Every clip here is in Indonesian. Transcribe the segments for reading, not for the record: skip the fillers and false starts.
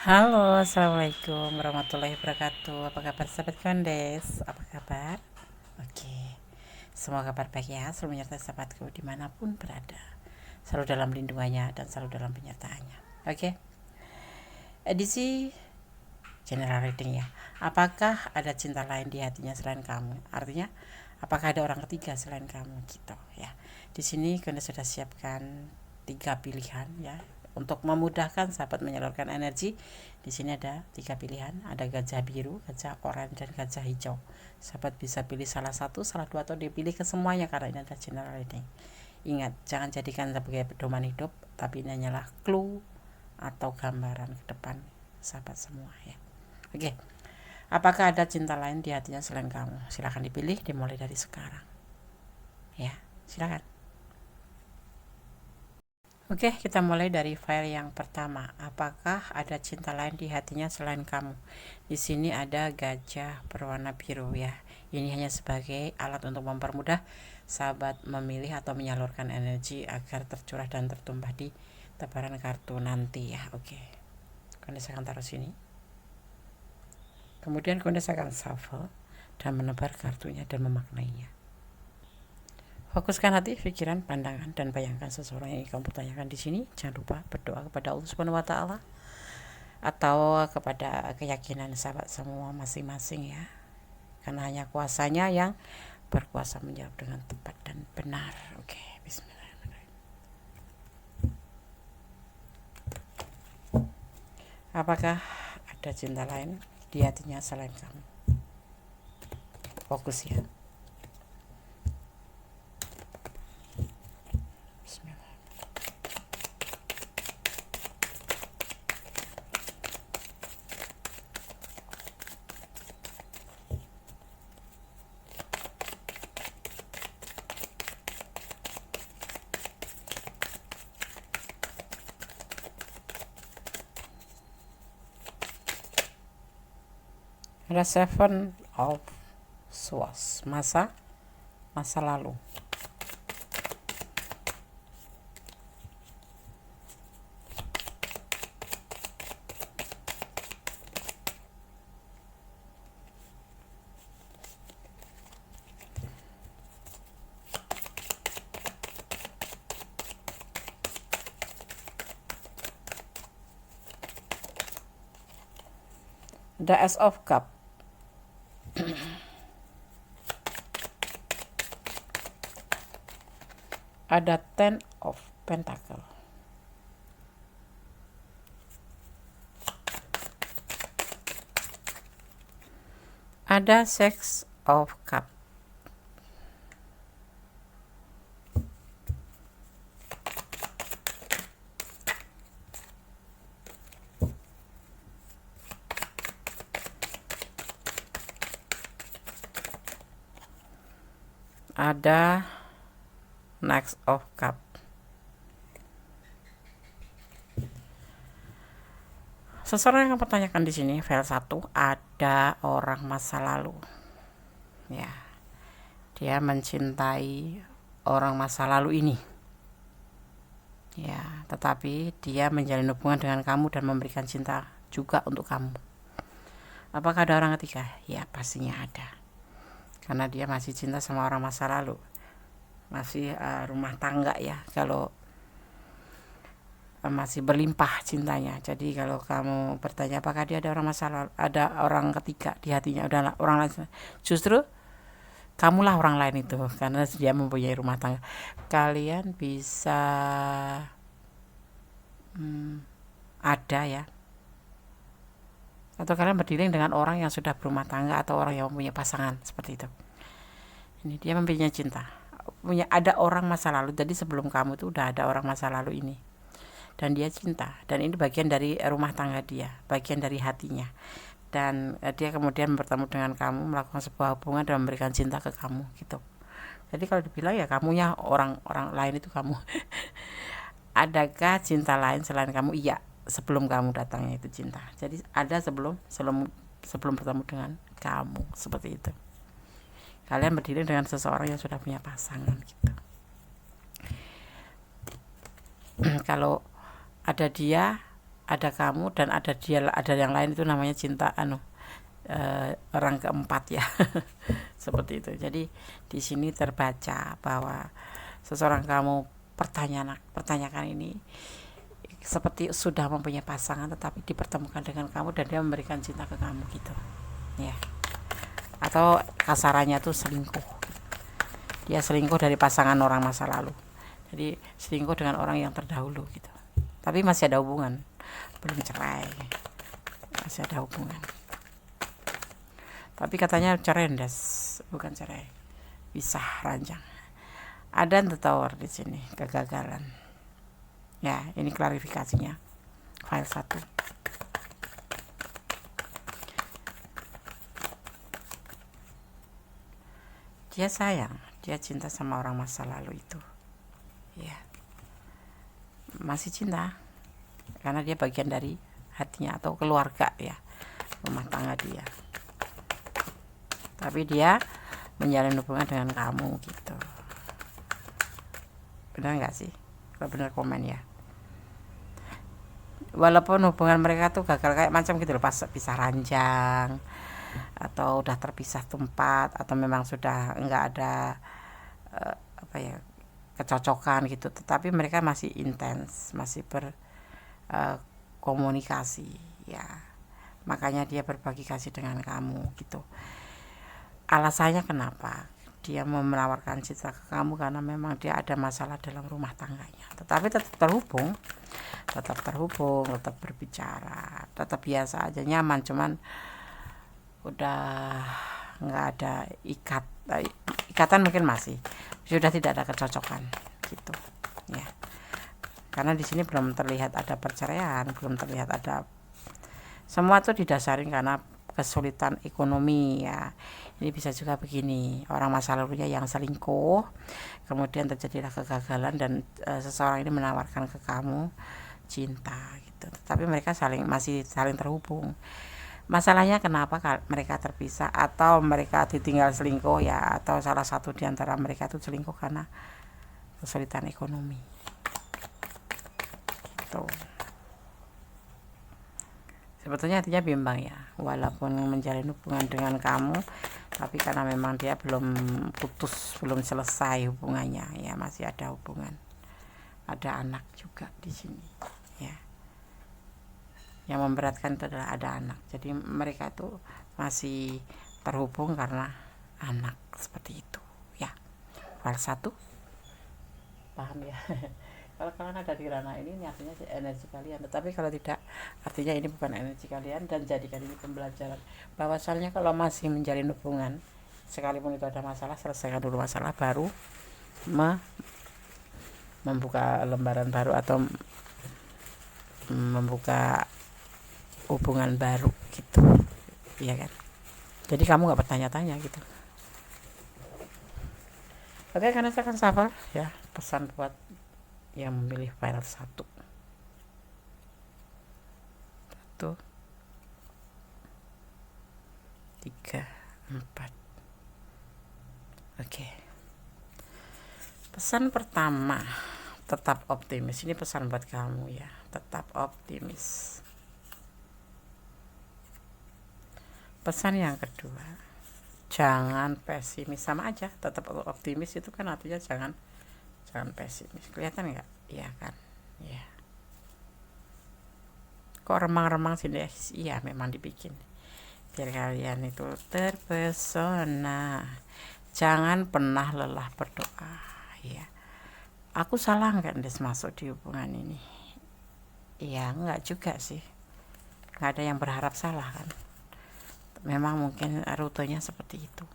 Halo, assalamualaikum warahmatullahi wabarakatuh. Apa kabar sahabat Kondes? Apa kabar? Oke, semua kabar baik ya. Selalu menyertai sahabatku dimanapun berada. Selalu dalam lindungannya dan selalu dalam penyertaannya. Oke, edisi general reading ya. Apakah ada cinta lain di hatinya selain kamu? Artinya, apakah ada orang ketiga selain kamu gitu ya. Di sini Kondes sudah siapkan 3 pilihan ya untuk memudahkan sahabat menyalurkan energi. Di sini ada 3 pilihan, ada gajah biru, gajah oranye, dan gajah hijau. Sahabat bisa pilih salah satu, salah dua, atau dipilih ke semuanya karena ini adalah general reading. Ingat, jangan jadikan sebagai pedoman hidup, tapi ini hanyalah clue atau gambaran ke depan sahabat semua ya. Oke, apakah ada cinta lain di hatinya selain kamu? Silahkan dipilih, dimulai dari sekarang ya, silahkan. Oke, kita mulai dari file yang pertama. Apakah ada cinta lain di hatinya selain kamu? Di sini ada gajah berwarna biru ya. Ini hanya sebagai alat untuk mempermudah sahabat memilih atau menyalurkan energi agar tercurah dan tertumpah di tebaran kartu nanti ya. Oke. Kondes akan taruh sini. Kemudian Kondes akan shuffle dan menebar kartunya dan memaknainya. Fokuskan hati, pikiran, pandangan, dan bayangkan seseorang yang kamu tanyakan di sini. Jangan lupa berdoa kepada Allah Subhanahu wa Ta'ala atau kepada keyakinan sahabat semua masing-masing ya. Karena hanya kuasanya yang berkuasa menjawab dengan tepat dan benar. Oke, bismillahirrahmanirrahim. Apakah ada cinta lain di hatinya selain kamu? Fokus ya. Ada Seven of Swords, masa lalu. The Ace of Cup. Ada Ten of Pentacle. Ada Six of Cup. Ada Knight of Cup. Seseorang yang pertanyakan di sini file 1 ada orang masa lalu. Ya. Dia mencintai orang masa lalu ini. Ya, tetapi dia menjalin hubungan dengan kamu dan memberikan cinta juga untuk kamu. Apakah ada orang ketiga? Ya, pastinya ada. Karena dia masih cinta sama orang masa lalu. Masih rumah tangga ya, kalau masih berlimpah cintanya. Jadi kalau kamu bertanya apakah dia ada orang masa lalu, ada orang ketiga di hatinya, udah orang lain, justru kamulah orang lain itu, karena dia mempunyai rumah tangga. Kalian bisa ada ya, atau kalian berdealing dengan orang yang sudah berumah tangga atau orang yang mempunyai pasangan seperti itu. Ini dia mempunyai cinta, ada orang masa lalu. Jadi sebelum kamu itu udah ada orang masa lalu ini, dan dia cinta, dan ini bagian dari rumah tangga dia, bagian dari hatinya. Dan dia kemudian bertemu dengan kamu, melakukan sebuah hubungan dan memberikan cinta ke kamu gitu. Jadi kalau dibilang ya kamunya orang lain itu kamu. Adakah cinta lain selain kamu? Iya, sebelum kamu datangnya itu cinta. Jadi ada sebelum bertemu dengan kamu, seperti itu. Kalian berdiri dengan seseorang yang sudah punya pasangan gitu. Kalau ada dia, ada kamu dan ada dia, ada yang lain, itu namanya cinta orang keempat ya. Seperti itu. Jadi di sini terbaca bahwa seseorang kamu pertanyakan ini seperti sudah mempunyai pasangan tetapi dipertemukan dengan kamu dan dia memberikan cinta ke kamu gitu ya, atau kasarannya tuh selingkuh. Dia selingkuh dari pasangan orang masa lalu, jadi selingkuh dengan orang yang terdahulu gitu, tapi masih ada hubungan, belum cerai, masih ada hubungan, tapi katanya cerendes, bukan cerai, pisah ranjang. Ada the tower di sini, kegagalan ya. Ini klarifikasinya, file 1. Dia sayang, dia cinta sama orang masa lalu itu ya, masih cinta karena dia bagian dari hatinya atau keluarga ya, rumah tangga dia, tapi dia menjalin hubungan dengan kamu gitu. Benar nggak sih? Kalau benar komen ya. Walaupun hubungan mereka tuh gagal kayak macam gitu loh, pas pisah ranjang atau udah terpisah tempat atau memang sudah nggak ada kecocokan gitu, tetapi mereka masih intens, masih berkomunikasi ya. Makanya dia berbagi kasih dengan kamu gitu. Alasannya kenapa dia mau menawarkan cinta ke kamu, karena memang dia ada masalah dalam rumah tangganya, tetapi tetap terhubung, tetap berbicara, tetap biasa aja, nyaman, cuman udah nggak ada ikatan, mungkin masih sudah tidak ada kecocokan gitu ya, karena di sini belum terlihat ada perceraian, belum terlihat ada, semua tuh didasari karena kesulitan ekonomi ya. Ini bisa juga begini, orang masa lalunya yang selingkuh, kemudian terjadilah kegagalan dan seseorang ini menawarkan ke kamu cinta gitu, tetapi mereka masih saling terhubung. Masalahnya kenapa mereka terpisah atau mereka ditinggal selingkuh ya, atau salah satu di antara mereka itu selingkuh karena kesulitan ekonomi gitu. Sebetulnya hatinya bimbang ya, walaupun menjalin hubungan dengan kamu, tapi karena memang dia belum putus, belum selesai hubungannya ya, masih ada hubungan, ada anak juga di sini ya. Yang memberatkan itu adalah ada anak, jadi mereka tuh masih terhubung karena anak, seperti itu ya. File 1 paham ya. Kalau kalian ada di ranah ini artinya energi kalian, tetapi kalau tidak, artinya ini bukan energi kalian, dan jadikan ini pembelajaran bahwasannya kalau masih menjalin hubungan, sekalipun itu ada masalah, selesaikan dulu masalah, baru membuka lembaran baru atau membuka hubungan baru gitu ya kan. Jadi kamu nggak bertanya-tanya gitu. Oke, karena saya akan sabar ya, pesan buat yang memilih file 1. 1, 3, 4. Oke. Pesan pertama, tetap optimis. Ini pesan buat kamu ya, tetap optimis. Pesan yang kedua, jangan pesimis, sama aja, tetap optimis itu kan artinya jangan pesimis. Kelihatan nggak? Iya kan? Ya. Kok remang-remang sih deh? Iya, memang dibikin biar kalian itu terpesona. Jangan pernah lelah berdoa ya. Aku salah nggak Des masuk di hubungan ini? Iya, nggak juga sih, nggak ada yang berharap salah kan. Memang mungkin rutenya seperti itu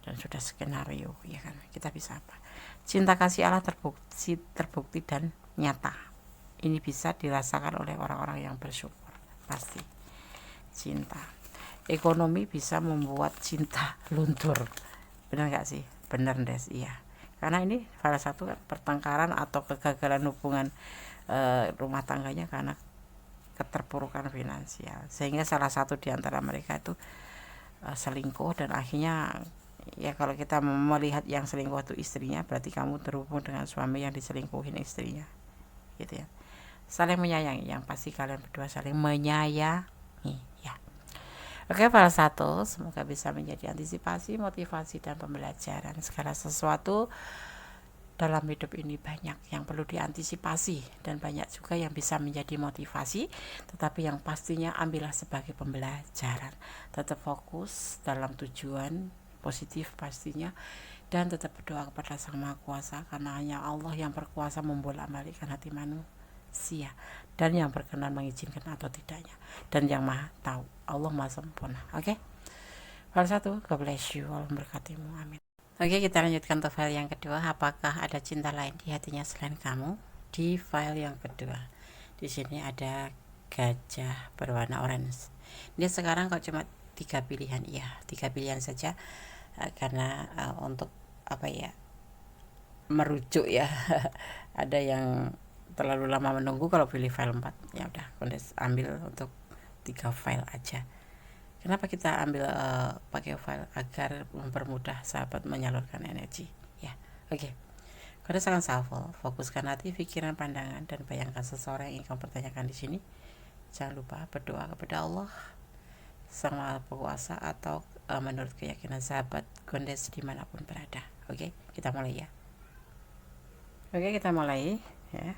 dan sudah skenario ya kan. Kita bisa apa? Cinta kasih Allah terbukti dan nyata. Ini bisa dirasakan oleh orang-orang yang bersyukur. Pasti cinta. Ekonomi bisa membuat cinta luntur. Benar gak sih? Benar Des, iya. Karena ini salah satu pertengkaran atau kegagalan hubungan rumah tangganya karena keterpurukan finansial. Sehingga salah satu di antara mereka itu selingkuh, dan akhirnya ya kalau kita melihat yang selingkuh itu istrinya, berarti kamu terhubung dengan suami yang diselingkuhin istrinya gitu ya. saling menyayangi, yang pasti kalian berdua saling menyayangi ya. Oke, file 1 semoga bisa menjadi antisipasi, motivasi, dan pembelajaran. Segala sesuatu dalam hidup ini banyak yang perlu diantisipasi dan banyak juga yang bisa menjadi motivasi, tetapi yang pastinya ambillah sebagai pembelajaran. Tetap fokus dalam tujuan positif pastinya, dan tetap berdoa kepada Sang Maha Kuasa, karena hanya Allah yang berkuasa membolak-balikkan hati manusia dan yang berkenan mengizinkan atau tidaknya, dan yang maha tahu. Allah maha sempurna. Oke, file 1, God bless you, Allah memberkatimu, amin. Oke, kita lanjutkan untuk file yang kedua. Apakah ada cinta lain di hatinya selain kamu? Di file yang kedua, di sini ada gajah berwarna orange. Ini sekarang kok cuma 3 pilihan, iya 3 pilihan saja, karena untuk apa ya, merujuk ya. Ada yang terlalu lama menunggu kalau pilih file 4, ya udah Kondes ambil untuk 3 file aja. Kenapa kita ambil pakai file? Agar mempermudah sahabat menyalurkan energi ya. Oke, Kondes akan shuffle, fokuskan hati, pikiran, pandangan, dan bayangkan seseorang yang ingin kamu pertanyakan di sini. Jangan lupa berdoa kepada Allah Sang Maha Kuasa atau menurut keyakinan sahabat Kondes dimanapun berada. Oke, kita mulai ya. Oke, kita mulai ya.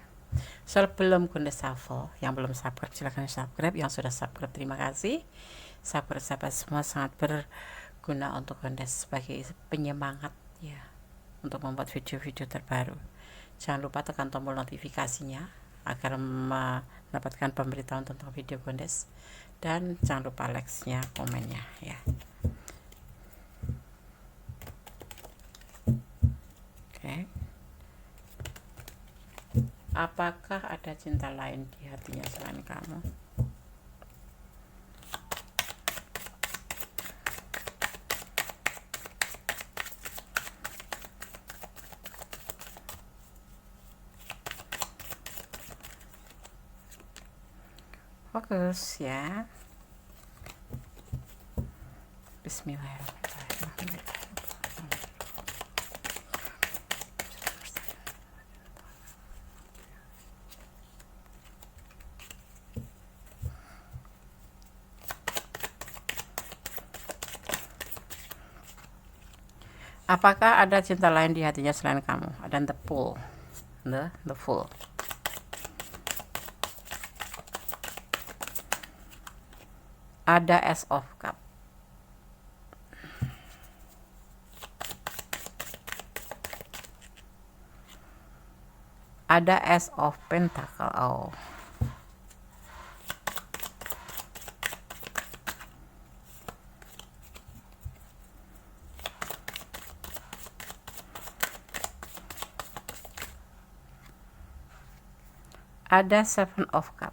Sebelum Kondes shuffle, yang belum subscribe silahkan subscribe, yang sudah subscribe terima kasih. Sahabat-sahabat semua sangat berguna untuk Kondes sebagai penyemangat ya, untuk membuat video-video terbaru. Jangan lupa tekan tombol notifikasinya agar mendapatkan pemberitahuan tentang video Kondes, dan jangan lupa like-nya, komennya ya. Oke. Apakah ada cinta lain di hatinya selain kamu? Fokus ya. Bismillahirrahmanirrahim. Apakah ada cinta lain di hatinya selain kamu? Ada the fool, the fool. Ada Ace of Cup. Ada Ace of Pentacle. Oh. Ada Seven of Cup.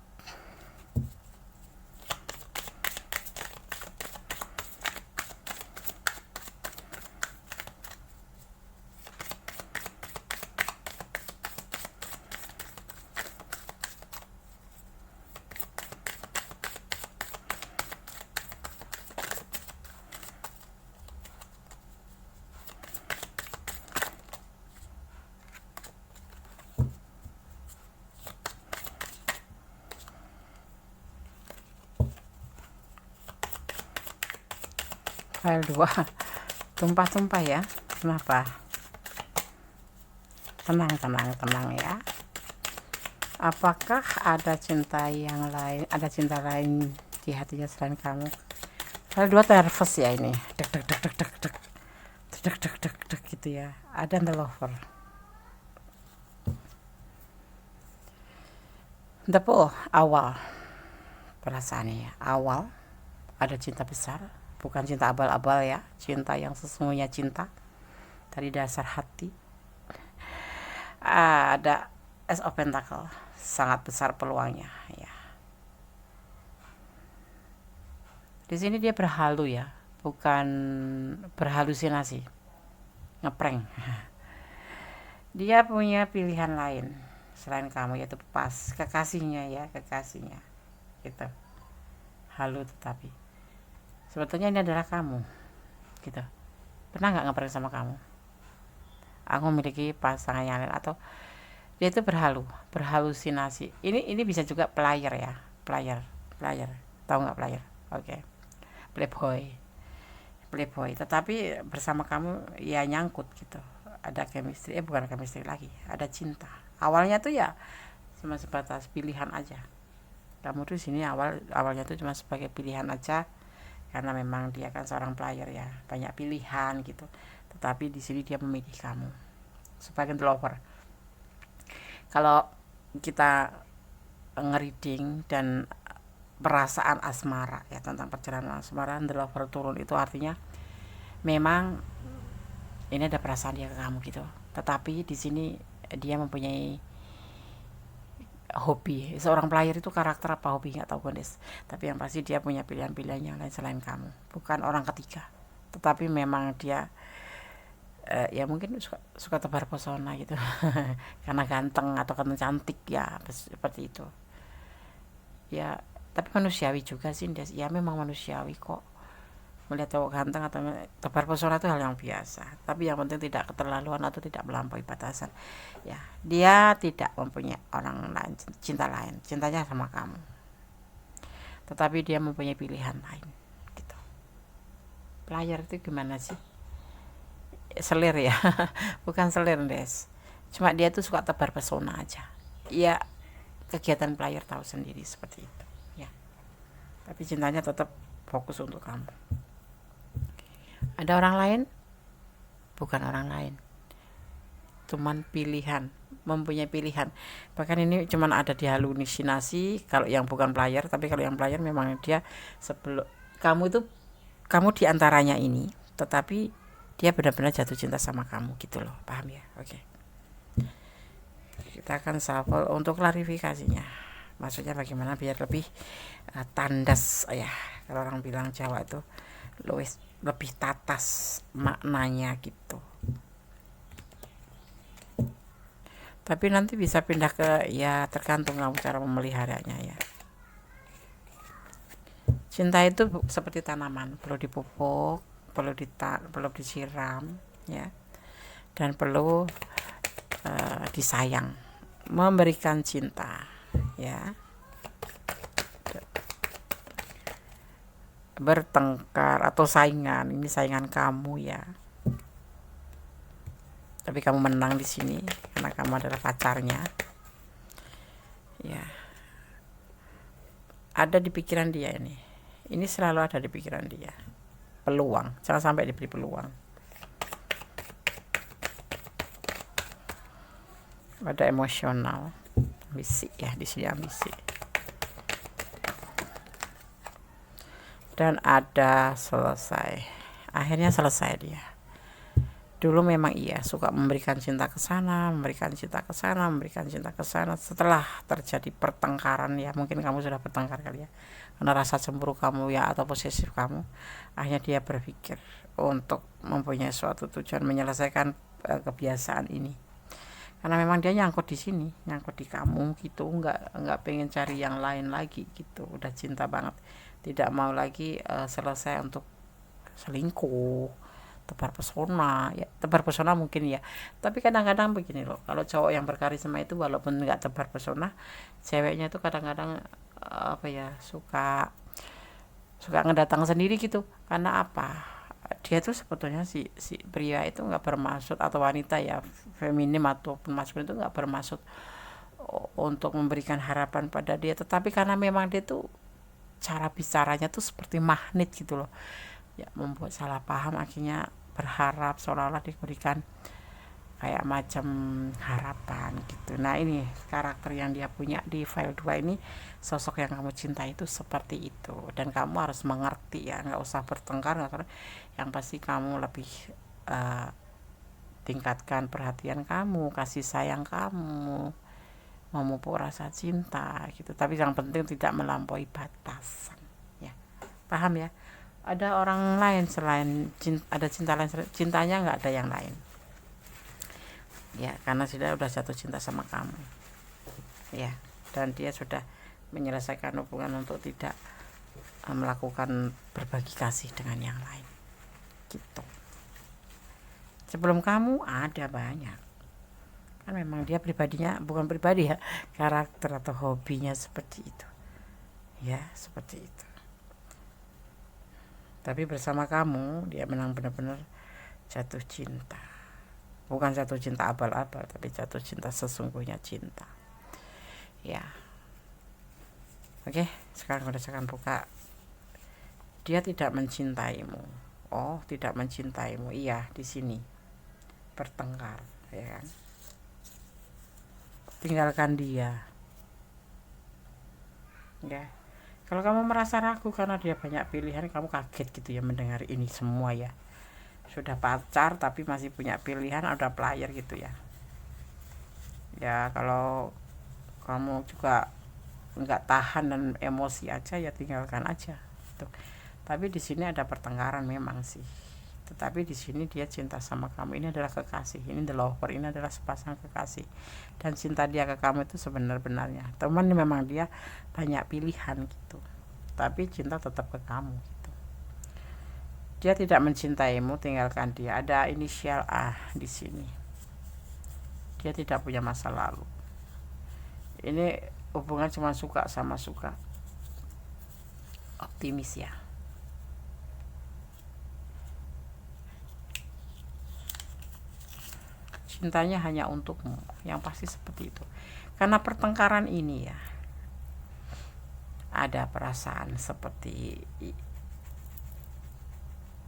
File 2 tumpah-tumpah ya. Kenapa? Tenang ya. Apakah ada cinta yang lain, ada cinta lain di hatinya selain kamu? File 2 nervous ya ini. Dek dek dek dek dek dek. Dek dek dek dek gitu ya. Ada the lover. The Fool, awal perasaannya ya. Awal ada cinta besar, bukan cinta abal-abal ya, cinta yang sesungguhnya cinta dari dasar hati. Ada Ace of Pentacle, sangat besar peluangnya ya. Di sini dia berhalu ya, bukan berhalusinasi, ngeprank. Dia punya pilihan lain selain kamu, yaitu pas kekasihnya ya, kekasihnya gitu. Halu tetapi sebetulnya ini adalah kamu gitu. Pernah nggak ngeprank sama kamu? Aku memiliki pasangan yang lain, atau Dia itu berhalusinasi. Ini bisa juga player ya, player, player. Tahu nggak player? Oke. Playboy. Playboy. Tetapi bersama kamu ya nyangkut gitu. Ada chemistry, bukan chemistry lagi, ada cinta. Awalnya tuh ya cuma sebatas pilihan aja. Kamu tuh sini awalnya tuh cuma sebagai pilihan aja karena memang dia kan seorang player ya, banyak pilihan gitu. Tetapi di sini dia memilih kamu sebagai lover. Kalau kita ngereading dan perasaan asmara ya, tentang perjalanan asmara, the lover turun itu artinya memang ini ada perasaan dia ke kamu gitu. Tetapi di sini dia mempunyai hobi. Seorang player itu karakter apa hobi nggak tahu Gondes, tapi yang pasti dia punya pilihan-pilihan yang lain selain kamu, bukan orang ketiga. Tetapi memang dia ya mungkin suka tebar pesona gitu karena ganteng atau karena cantik ya, seperti itu ya. Tapi manusiawi juga sih Des, ya memang manusiawi kok melihat cowok ganteng atau tebar pesona itu hal yang biasa. Tapi yang penting tidak keterlaluan atau tidak melampaui batasan ya. Dia tidak mempunyai orang lain, cinta lain, cintanya sama kamu, tetapi dia mempunyai pilihan lain gitu. Player itu gimana sih, selir ya bukan selir Des, cuma dia tuh suka tebar pesona aja ya. Kegiatan player tahu sendiri seperti itu ya. Tapi cintanya tetap fokus untuk kamu. Ada orang lain? Bukan orang lain, cuman pilihan, mempunyai pilihan. Bahkan ini cuman ada di halusinasi kalau yang bukan player. Tapi kalau yang player memang dia sebelum kamu itu, kamu diantaranya ini, tetapi dia benar-benar jatuh cinta sama kamu gitu loh, paham ya? Oke. Kita akan shuffle untuk klarifikasinya. Maksudnya bagaimana biar lebih tandas ya. Kalau orang bilang Jawa itu lebih tatas maknanya gitu. Tapi nanti bisa pindah ke ya tergantung kamu cara memeliharanya ya. Cinta itu seperti tanaman, perlu dipupuk, perlu disiram ya, dan perlu disayang, memberikan cinta ya. Bertengkar atau saingan, ini saingan kamu ya, tapi kamu menang di sini karena kamu adalah pacarnya ya. Ada di pikiran dia ini selalu ada di pikiran dia. Peluang, jangan sampai diberi peluang. Ada emosional, ambisi ya, di sini ambisi. Dan ada selesai, akhirnya selesai dia. Dulu memang iya suka memberikan cinta ke sana, memberikan cinta ke sana, memberikan cinta ke sana. Setelah terjadi pertengkaran ya, mungkin kamu sudah bertengkar kali ya, karena rasa cemburu kamu ya atau posesif kamu, akhirnya dia berpikir untuk mempunyai suatu tujuan menyelesaikan kebiasaan ini. Karena memang dia nyangkut di sini, nyangkut di kamu gitu, nggak pengen cari yang lain lagi gitu, udah cinta banget, tidak mau lagi selesai untuk selingkuh, tebar pesona ya. Tebar pesona mungkin ya, tapi kadang-kadang begini loh, kalau cowok yang berkarisma itu walaupun nggak tebar pesona, ceweknya itu kadang-kadang apa ya, suka ngedatang sendiri gitu. Karena apa, dia tuh sebetulnya si pria itu nggak bermaksud, atau wanita ya, feminim ataupun maskulin itu nggak bermaksud untuk memberikan harapan pada dia, tetapi karena memang dia tuh cara bicaranya tuh seperti magnet gitu loh ya, membuat salah paham, akhirnya berharap seolah-olah diberikan kayak macam harapan gitu. Nah ini karakter yang dia punya di file 2 ini, sosok yang kamu cinta itu seperti itu. Dan kamu harus mengerti ya, nggak usah bertengkar, yang pasti kamu lebih tingkatkan perhatian kamu, kasih sayang kamu, memupuk rasa cinta gitu. Tapi yang penting tidak melampaui batasan ya, paham ya? Ada orang lain selain ada cinta lain, cintanya nggak ada yang lain ya, karena sudah jatuh cinta sama kamu ya, dan dia sudah menyelesaikan hubungan untuk tidak melakukan berbagi kasih dengan yang lain gitu. Sebelum kamu ada banyak, kan memang dia pribadinya, bukan pribadi ya, karakter atau hobinya seperti itu ya, seperti itu. Tapi bersama kamu dia memang benar-benar jatuh cinta, bukan jatuh cinta abal-abal, tapi jatuh cinta sesungguhnya cinta ya. Oke, sekarang udah saya akan buka. Dia tidak mencintaimu. Oh, tidak mencintaimu. Iya, di sini bertengkar ya kan. Tinggalkan dia ya. Kalau kamu merasa ragu karena dia banyak pilihan, kamu kaget gitu ya mendengar ini semua ya. Sudah pacar tapi masih punya pilihan, ada player gitu ya. Ya kalau kamu juga nggak tahan dan emosi aja ya tinggalkan aja tuh. Tapi di sini ada pertengkaran memang sih. Tetapi di sini dia cinta sama kamu. Ini adalah kekasih, ini the lover, ini adalah sepasang kekasih. Dan cinta dia ke kamu itu sebenar-benarnya. Teman memang dia banyak pilihan gitu, tapi cinta tetap ke kamu gitu. Dia tidak mencintaimu, tinggalkan dia. Ada inisial A di sini. Dia tidak punya masa lalu. Ini hubungan cuma suka sama suka. Optimis ya. Cintanya hanya untukmu, yang pasti seperti itu. Karena pertengkaran ini ya, ada perasaan seperti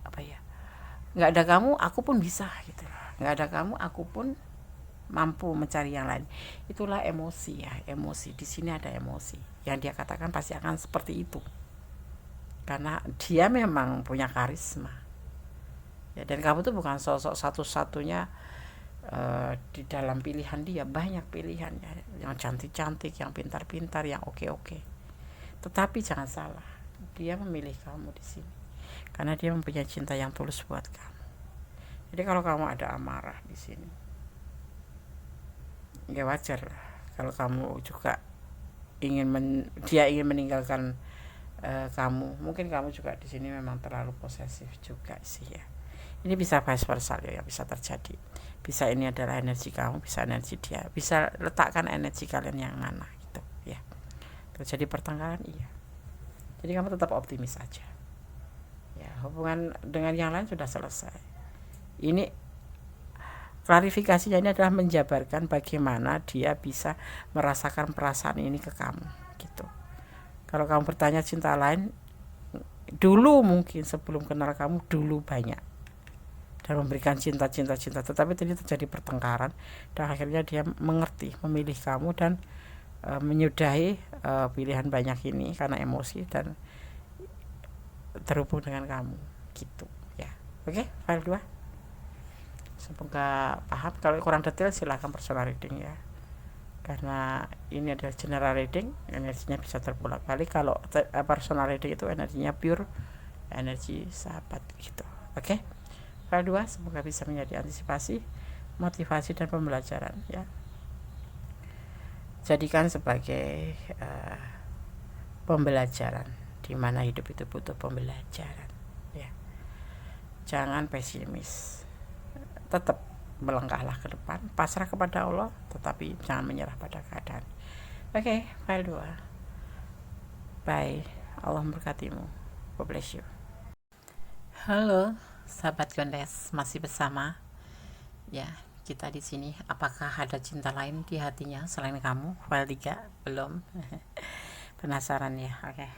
apa ya, nggak ada kamu aku pun bisa gitu, nggak ada kamu aku pun mampu mencari yang lain. Itulah emosi ya, emosi di sini ada emosi yang dia katakan pasti akan seperti itu karena dia memang punya karisma ya, dan kamu tuh bukan sosok satu-satunya di dalam pilihan dia. Banyak pilihannya, yang cantik-cantik, yang pintar-pintar, yang oke-oke. Tetapi jangan salah, dia memilih kamu di sini karena dia mempunyai cinta yang tulus buat kamu. Jadi kalau kamu ada amarah di sini, ya wajar lah. Kalau kamu juga dia ingin meninggalkan kamu, mungkin kamu juga di sini memang terlalu posesif juga sih ya. Ini bisa vice versa ya, bisa terjadi. Bisa ini adalah energi kamu, bisa energi dia. Bisa letakkan energi kalian yang mana gitu ya. Terjadi pertengkaran iya. Jadi kamu tetap optimis aja. Ya, hubungan dengan yang lain sudah selesai. Ini klarifikasinya ini adalah menjabarkan bagaimana dia bisa merasakan perasaan ini ke kamu gitu. Kalau kamu bertanya cinta lain, dulu mungkin sebelum kenal kamu dulu banyak dan memberikan cinta, tetapi tadi terjadi pertengkaran dan akhirnya dia mengerti, memilih kamu dan menyudahi pilihan banyak ini karena emosi dan terhubung dengan kamu gitu ya. Oke, file 2. Semoga paham. Kalau kurang detail silahkan personal reading ya, karena ini adalah general reading, energinya bisa terbolak-balik. Kalau personal reading itu energinya pure energi sahabat gitu. Oke, file 2 semoga bisa menjadi antisipasi, motivasi dan pembelajaran ya. Jadikan sebagai pembelajaran, di mana hidup itu butuh pembelajaran ya. Jangan pesimis, tetap melangkahlah ke depan, pasrah kepada Allah, tetapi jangan menyerah pada keadaan. Oke, file 2. Bye. Allah memberkatimu. God bless you. Halo, sahabat Gondes, masih bersama ya kita di sini. Apakah ada cinta lain di hatinya selain kamu? File 3 belum. Penasaran ya? Oke.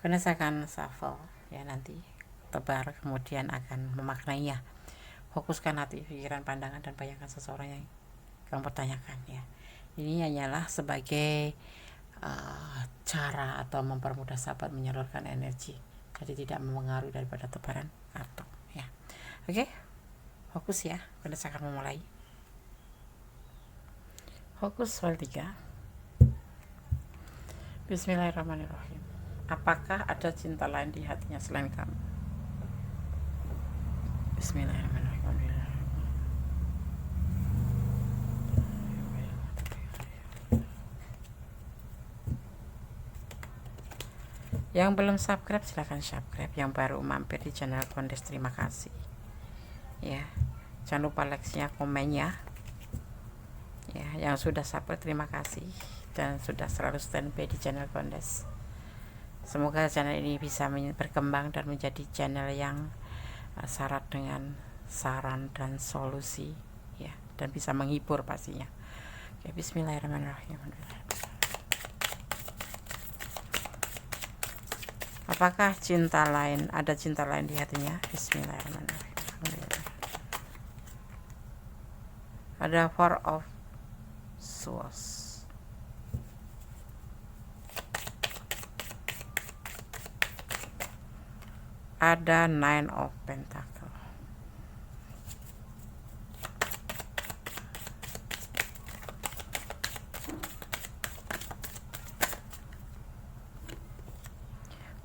Gondes akan shuffle ya, nanti tebar, kemudian akan memaknainya. Fokuskan hati, pikiran, pandangan, dan bayangkan seseorang yang kamu pertanyakan ya. Ini hanyalah sebagai cara atau mempermudah sahabat menyalurkan energi, jadi tidak mempengaruhi daripada tebaran kartu ya. Oke, fokus ya. Kita akan memulai. Fokus soal 3. Bismillahirrahmanirrahim. Apakah ada cinta lain di hatinya selain kamu? Bismillahirrahmanirrahim. Yang belum subscribe silahkan subscribe. Yang baru mampir di channel Gondes terima kasih ya. Jangan lupa like-nya, komennya ya. Yang sudah support terima kasih, dan sudah selalu standby di channel Kondes. Semoga channel ini bisa berkembang dan menjadi channel yang syarat dengan saran dan solusi, ya, dan bisa menghibur pastinya. Oke, bismillahirrahmanirrahim. Apakah cinta lain, ada cinta lain di hatinya? Bismillahirrahmanirrahim. Ada Four of Swords. Ada Nine of Pentacle.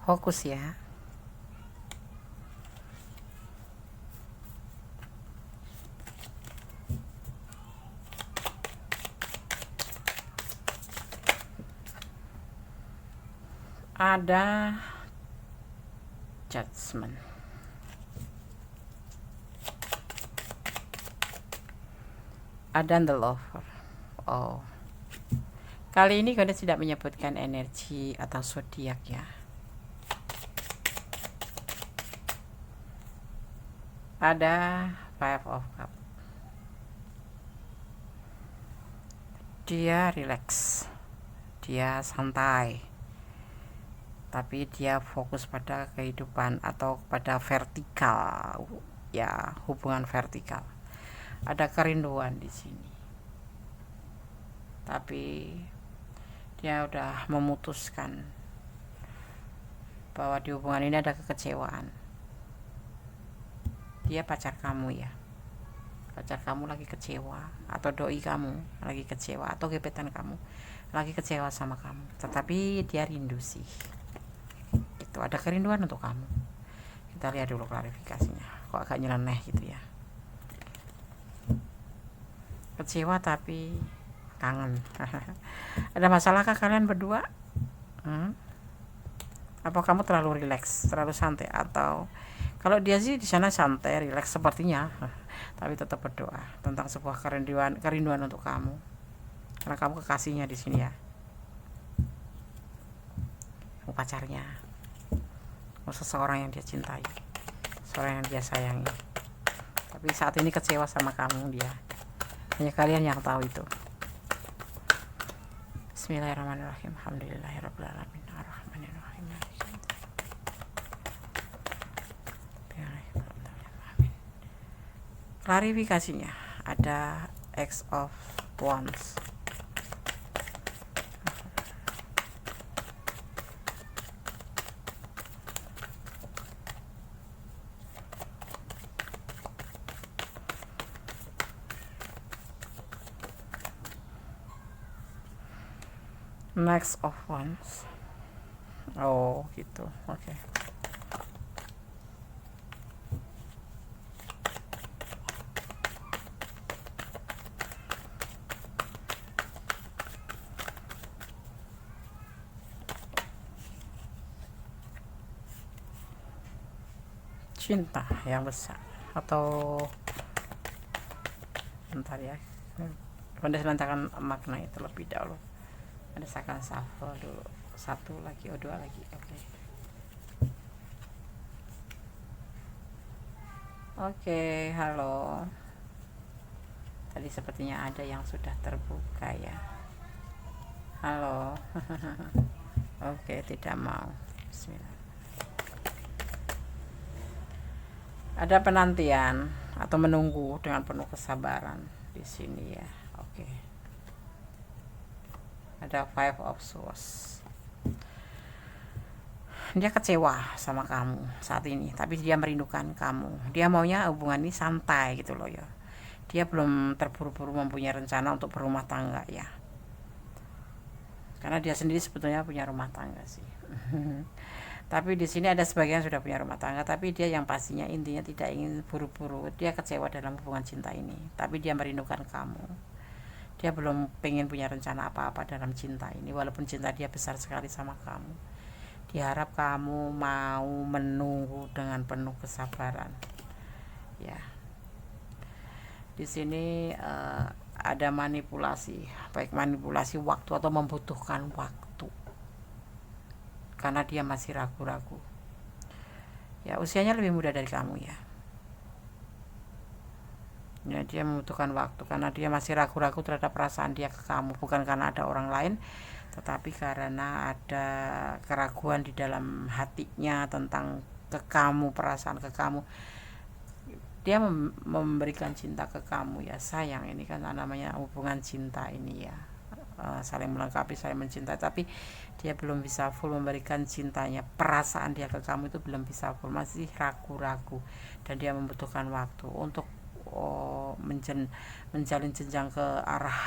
Fokus ya. Ada Judgment. Ada The Lover. Oh, kali ini Kondes tidak menyebutkan energi atau zodiak ya. Ada Five of Cups. Dia relax, dia santai, tapi dia fokus pada kehidupan atau pada vertikal, ya, hubungan vertikal. Ada kerinduan di sini, tapi dia udah memutuskan bahwa di hubungan ini ada kekecewaan. Dia pacar kamu ya, pacar kamu lagi kecewa, atau doi kamu lagi kecewa, atau gebetan kamu lagi kecewa sama kamu, tetapi dia rindu sih. Itu ada kerinduan untuk kamu. Kita lihat dulu klarifikasinya. Kok agak nyeleneh gitu ya. Kecewa tapi kangen. Ada masalahkah kalian berdua? Apa kamu terlalu rileks, terlalu santai? Atau kalau dia sih di sana santai, rileks sepertinya, tapi tetap berdoa tentang sebuah kerinduan untuk kamu, karena kamu kekasihnya di sini ya, kamu pacarnya, seseorang yang dia cintai, seorang yang dia sayangi, tapi saat ini kecewa sama kamu. Dia hanya kalian yang tahu itu. Bismillahirrahmanirrahim. Alhamdulillahirrahmanirrahim. Klarifikasinya ada X of Wands. Next of Wands. Oh gitu, oke. Okay. Cinta yang besar, atau bentar ya, Kondes lancarkan makna itu lebih dahulu. Ada akan shuffle dulu, satu lagi, dua lagi. Oke, halo. Tadi sepertinya ada yang sudah terbuka ya. Halo. Oke, tidak mau. Bismillah. Ada penantian atau menunggu dengan penuh kesabaran di sini ya. Oke. Ada Five of Swords. Dia kecewa sama kamu saat ini, tapi dia merindukan kamu. Dia maunya hubungan ini santai gitu loh ya. Dia belum terburu-buru mempunyai rencana untuk berumah tangga ya. Karena dia sendiri sebetulnya punya rumah tangga sih. Tapi di sini ada sebagian sudah punya rumah tangga, tapi dia yang pastinya intinya tidak ingin buru-buru. Dia kecewa dalam hubungan cinta ini, tapi dia merindukan kamu. Dia belum pengen punya rencana apa-apa dalam cinta ini, walaupun cinta dia besar sekali sama kamu. Dia harap kamu mau menunggu dengan penuh kesabaran. Ya. Di sini ada manipulasi, baik manipulasi waktu atau membutuhkan waktu, karena dia masih ragu-ragu. Ya, usianya lebih muda dari kamu ya. Ya, dia membutuhkan waktu karena dia masih ragu-ragu terhadap perasaan dia ke kamu, bukan karena ada orang lain, tetapi karena ada keraguan di dalam hatinya tentang ke kamu, perasaan ke kamu. Dia memberikan cinta ke kamu ya sayang, ini kan namanya hubungan cinta ini ya, saling melengkapi, saling mencintai, tapi dia belum bisa full memberikan cintanya, perasaan dia ke kamu itu belum bisa full, masih ragu-ragu, dan dia membutuhkan waktu untuk menjalin jenjang ke arah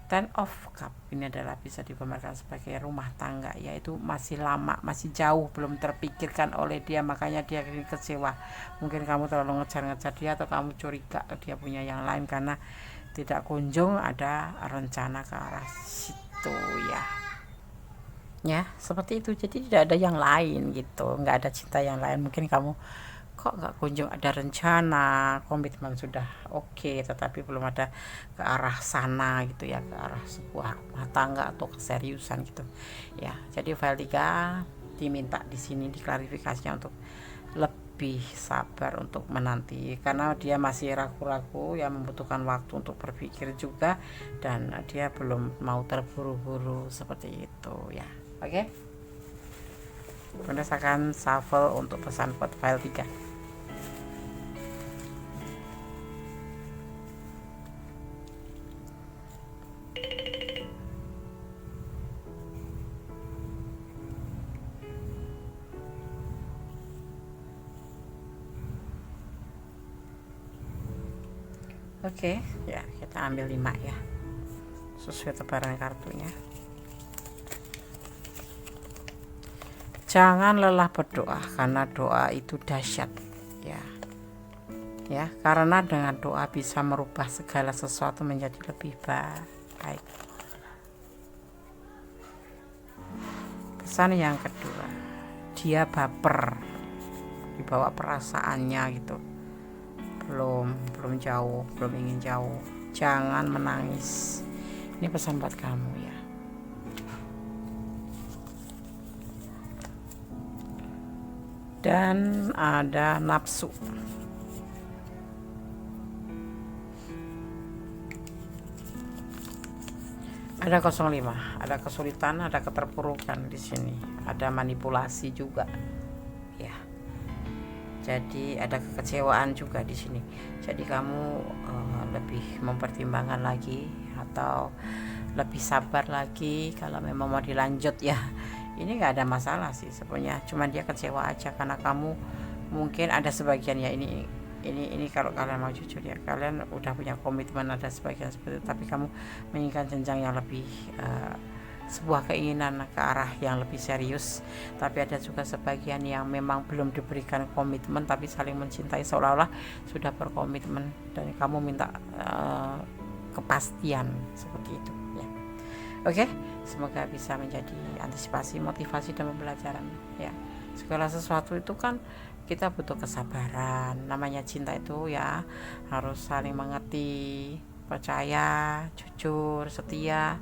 Ten of Cup. Ini adalah bisa digambarkan sebagai rumah tangga, yaitu masih lama, masih jauh, belum terpikirkan oleh dia, makanya dia kecewa. Mungkin kamu terlalu ngejar-ngejar dia, atau kamu curiga dia punya yang lain karena tidak kunjung ada rencana ke arah situ ya. Ya, seperti itu. Jadi tidak ada yang lain gitu, nggak ada cinta yang lain. Mungkin kamu kok nggak kunjung ada rencana, komitmen sudah oke, tetapi belum ada ke arah sana gitu ya, ke arah sebuah rumah tangga atau keseriusan gitu ya. Jadi file 3 diminta di sini diklarifikasinya untuk lebih sabar untuk menanti, karena dia masih ragu-ragu ya, membutuhkan waktu untuk berpikir juga, dan dia belum mau terburu-buru seperti itu ya. Oke, kemudian akan shuffle untuk pesan buat file 3. Oke, ya kita ambil 5 ya, sesuai tebaran kartunya. Jangan lelah berdoa, karena doa itu dahsyat ya. Ya, karena dengan doa bisa merubah segala sesuatu menjadi lebih baik. Pesan yang kedua, dia baper, dibawa perasaannya gitu. Belum jauh, belum ingin jauh. Jangan menangis. Ini pesan buat kamu ya. Dan ada nafsu. Ada 05, ada kesulitan, ada keterpurukan di sini, ada manipulasi juga ya. Jadi ada kekecewaan juga di sini. Jadi kamu lebih mempertimbangkan lagi, atau lebih sabar lagi kalau memang mau dilanjut ya. Ini nggak ada masalah sih sebenarnya, cuma dia kecewa aja karena kamu mungkin ada sebagian ya, ini kalau kalian mau jujur ya, kalian udah punya komitmen, ada sebagian seperti itu, tapi kamu menginginkan jenjang yang lebih sebuah keinginan ke arah yang lebih serius, tapi ada juga sebagian yang memang belum diberikan komitmen tapi saling mencintai, seolah-olah sudah berkomitmen, dan kamu minta kepastian seperti itu ya. Oke, semoga bisa menjadi antisipasi, motivasi, dan pembelajaran ya. Segala sesuatu itu kan kita butuh kesabaran, namanya cinta itu ya harus saling mengerti, percaya, jujur, setia,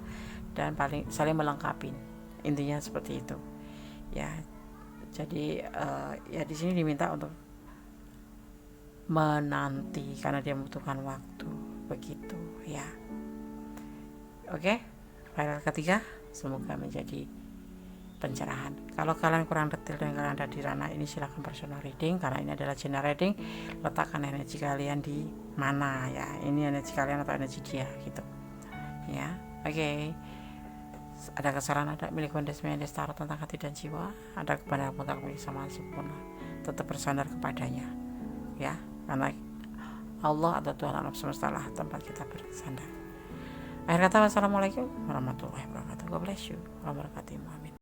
dan saling melengkapi, intinya seperti itu ya. Jadi ya di sini diminta untuk menanti karena dia membutuhkan waktu, begitu ya. Oke, file ketiga semoga menjadi pencerahan. Kalau kalian kurang detail dan kalian ada di ranah ini, silahkan personal reading, karena ini adalah general reading. Letakkan energi kalian di mana ya, ini energi kalian atau energi dia gitu ya. Oke. Ada kesalahan, ada milik Wendes tarot tentang hati dan jiwa, ada kebenaran mutlak milik sama sempurna, tetap bersandar kepadanya ya, karena Allah atau Tuhan alam semesta lah tempat kita bersandar. Akhir kata, wassalamualaikum warahmatullahi wabarakatuh. God bless you. Amin.